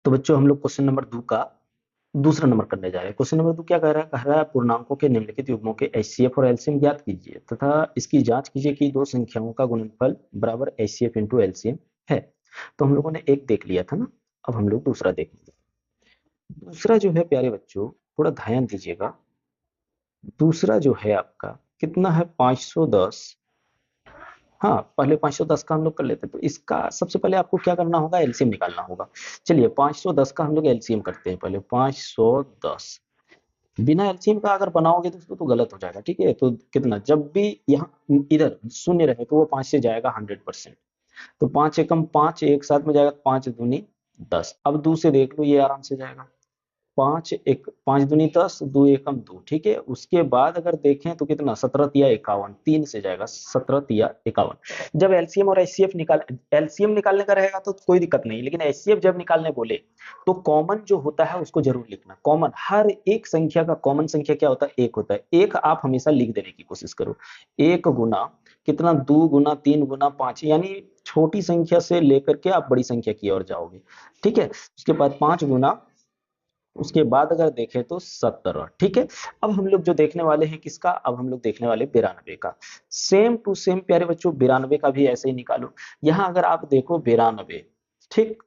तो बच्चों हम लोग क्वेश्चन नंबर 2 का दूसरा नंबर करने जा रहे हैं। क्वेश्चन नंबर 2 क्या कह रहा है पूर्णांकों के निम्नलिखित युग्मों के एचसीएफ और एलसीएम ज्ञात कीजिए तथा इसकी जांच कीजिए कि दो संख्याओं का गुणनफल बराबर एचसीएफ इंटू एलसीएम है। तो हम लोगों ने एक देख लिया था ना, अब हम लोग दूसरा देखेंगे। दूसरा जो है प्यारे बच्चों, थोड़ा ध्यान दीजिएगा। दूसरा जो है आपका कितना है, 510। हाँ, पहले 510 का हम लोग कर लेते हैं। तो इसका सबसे पहले आपको क्या करना होगा, एलसीएम निकालना होगा। चलिए 510 का हम लोग एलसीएम करते हैं पहले। 510 बिना एलसीएम का अगर बनाओगे तो उसको तो गलत हो जाएगा। ठीक है, तो कितना, जब भी यहाँ इधर शून्य रहे तो वो 5 से जाएगा 100%। तो 5 एकम 5 एक साथ में जाएगा, 5 दूनी 10। अब 2 से देख लो, ये आराम से जाएगा। 5 दूनी 10, 2 एकम 2। ठीक है, उसके बाद अगर देखें तो कितना, 17 तिया 51, 3 से जाएगा 17 तिया 51। जब एलसीएम और एचसीएफ एलसीएम निकालने का रहेगा तो कोई दिक्कत नहीं, लेकिन एचसीएफ जब निकालने बोले तो कॉमन जो होता है उसको जरूर लिखना। कॉमन, हर एक संख्या का कॉमन संख्या क्या होता है, एक होता है। एक आप हमेशा लिख देने की कोशिश करो। एक गुना कितना, 2 गुना 3 गुना 5, यानी छोटी संख्या से लेकर के आप बड़ी संख्या की ओर जाओगे। ठीक है, उसके बाद 5 गुना, उसके बाद अगर देखें तो 17। ठीक है, अब हम लोग जो देखने वाले हैं किसका, अब हम लोग देखने वाले 92 का। सेम टू सेम प्यारे बच्चों, 92 का भी ऐसे ही निकालो। यहाँ अगर आप देखो 92, ठीक,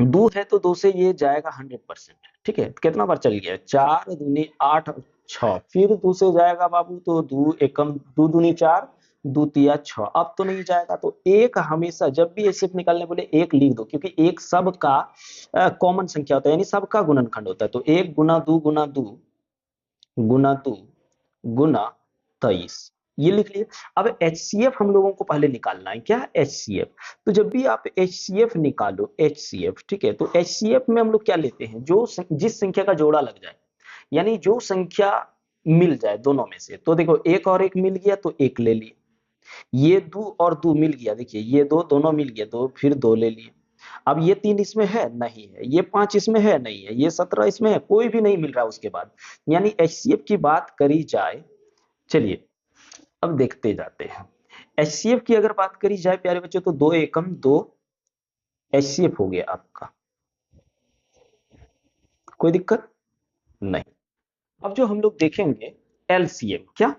2 है तो 2 से ये जाएगा 100%। ठीक है, कितना बार चल गया, 4 दूनी 8 6, फिर 2 से जाएगा बाबू तो 2 एकम 2 दूनी 4, 2 तिया 6। अब तो नहीं जाएगा, तो एक हमेशा जब भी एसिप निकालने बोले एक लिख दो, क्योंकि एक सबका कॉमन संख्या होता है, यानी सबका गुणनखंड होता है। तो 1 गुना 2 गुना 2 गुना 2 गुना 23, ये लिख लिए। अब एचसीएफ हम लोगों को पहले निकालना है, क्या, एचसीएफ। तो जब भी आप एचसीएफ निकालो, एचसीएफ, ठीक है, तो एचसीएफ में हम लोग क्या लेते हैं, जो जिस संख्या का जोड़ा लग जाए, यानी जो संख्या मिल जाए दोनों में से। तो देखो, एक और एक मिल गया तो एक ले लिए, ये 2 और 2 मिल गया, देखिए ये दो दोनों मिल गया, दो फिर 2 ले लिए। अब ये 3 इसमें है नहीं है, ये 5 इसमें है नहीं है, ये 17 इसमें है, कोई भी नहीं मिल रहा उसके बाद। यानी एचसीएफ की बात करी जाए, चलिए अब देखते जाते हैं। एचसीएफ की अगर बात करी जाए प्यारे बच्चों, तो 2 एकम 2 एचसीएफ हो गया आपका, कोई दिक्कत नहीं। अब जो हम लोग देखेंगे एलसीएम, क्या,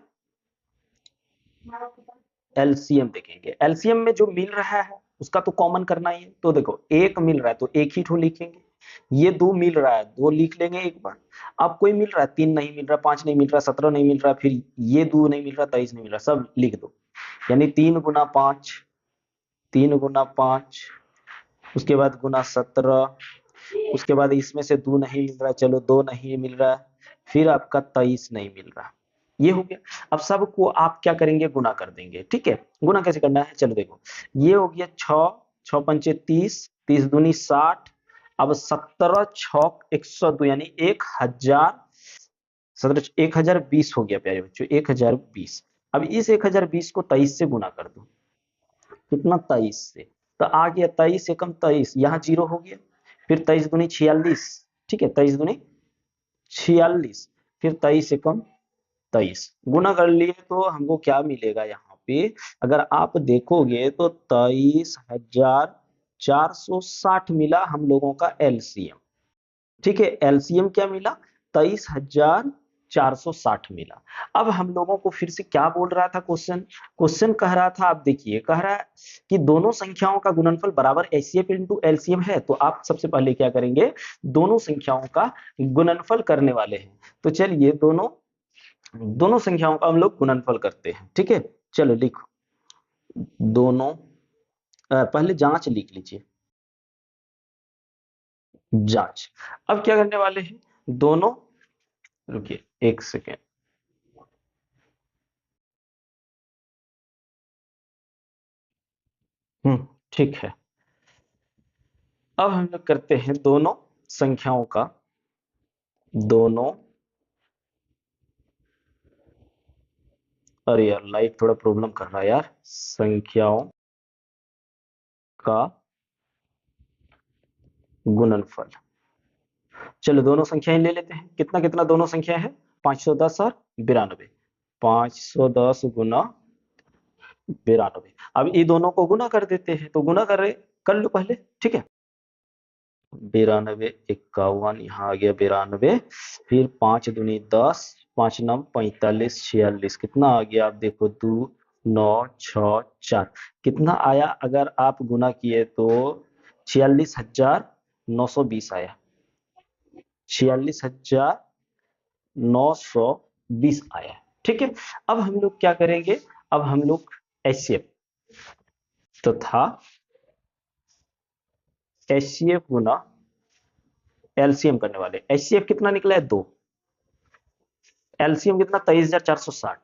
एलसीएम देखेंगे। एलसीएम में जो मिल रहा है उसका तो कॉमन करना ही है। तो देखो, एक मिल रहा है तो एक ही ठो लिखेंगे, ये 2 मिल रहा है 2 लिख लेंगे एक बार। अब कोई मिल रहा है, 3 नहीं मिल रहा, 5 नहीं मिल रहा, 17 नहीं मिल रहा, फिर ये 2 नहीं मिल रहा, 23 नहीं मिल रहा, सब लिख दो। यानी 3 गुना 5, 3 गुना 5, उसके बाद गुना 17, उसके बाद इसमें से 2 नहीं मिल रहा, चलो 2 नहीं मिल रहा, फिर आपका 23 नहीं मिल रहा, ये हो गया। अब सबको आप क्या करेंगे, गुना कर देंगे। ठीक है, गुना कैसे करना है, चलो देखो, ये हो गया 6, 6 पंचे 30, 30 दूनी 60। अब 17 छक 102, यानी 1000, 17 1020 हो गया प्यारे बच्चों, 1020। अब इस 1020 को 23 से गुना कर दो, कितना, 23 से। तो आ गया 23 एकम 23, यहाँ जीरो हो गया, फिर 23 दूनी 46। ठीक है, 23 दूनी 46, फिर 23 एकम 23 गुना कर लिए तो हमको क्या मिलेगा यहाँ पे, अगर आप देखोगे तो 23,460 मिला हम लोगों का एलसीएम। ठीक है, एलसीएम क्या मिला, 23,460 मिला। अब हम लोगों को फिर से क्या बोल रहा था क्वेश्चन, क्वेश्चन कह रहा था, आप देखिए, कह रहा है कि दोनों संख्याओं का गुणनफल बराबर एचसीएफ इंटू एलसीएम है। तो आप सबसे पहले क्या करेंगे, दोनों संख्याओं का गुणनफल करने वाले हैं। तो चलिए दोनों दोनों संख्याओं का हम लोग गुणनफल करते हैं। ठीक है, चलो लिखो दोनों, पहले जांच लिख लीजिए, जांच। अब क्या करने वाले हैं, दोनों, रुकिए एक सेकेंड, ठीक है। अब हम लोग करते हैं दोनों संख्याओं का, दोनों, अरे यार लाइट थोड़ा प्रॉब्लम कर रहा है यार, संख्याओं का गुणनफल। चलो दोनों संख्याएं ले लेते हैं, कितना कितना दोनों संख्या है, 510 और 92। 510 गुना 92। अब ये दोनों को गुना कर देते हैं, तो गुना कर लो पहले। ठीक है, 92, 51, यहाँ आ गया 92, फिर 5 दूनी 10, 5 नम 45, 46, कितना आ गया आप देखो, 2, 9, 6, 4, कितना आया अगर आप गुना किए तो 46,920 आया, 46,920 आया। ठीक है, अब हम लोग क्या करेंगे, अब हम लोग एचसीएफ तथा एचसीएफ गुना एलसीएम करने वाले। एचसीएफ कितना निकला है, 2, एलसीएम कितना, 23,460,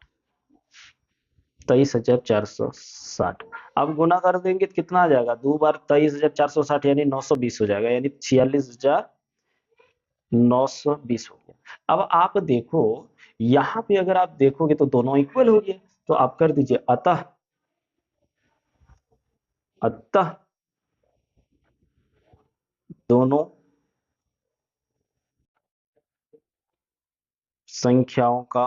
23,460। अब गुना कर देंगे तो कितना आ जाएगा, 2 बार 23,460 यानी 920 हो जाएगा, यानी 46,920 हो गया। अब आप देखो यहां पे अगर आप देखोगे तो दोनों इक्वल हो गए, तो आप कर दीजिए अतः अतः दोनों संख्याओं का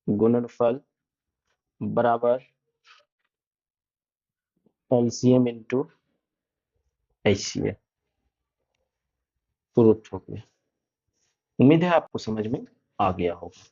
गुणनफल बराबर एलसीएम इंटू एचसीएफ, प्रूफ हो गया। उम्मीद है आपको समझ में आ गया होगा।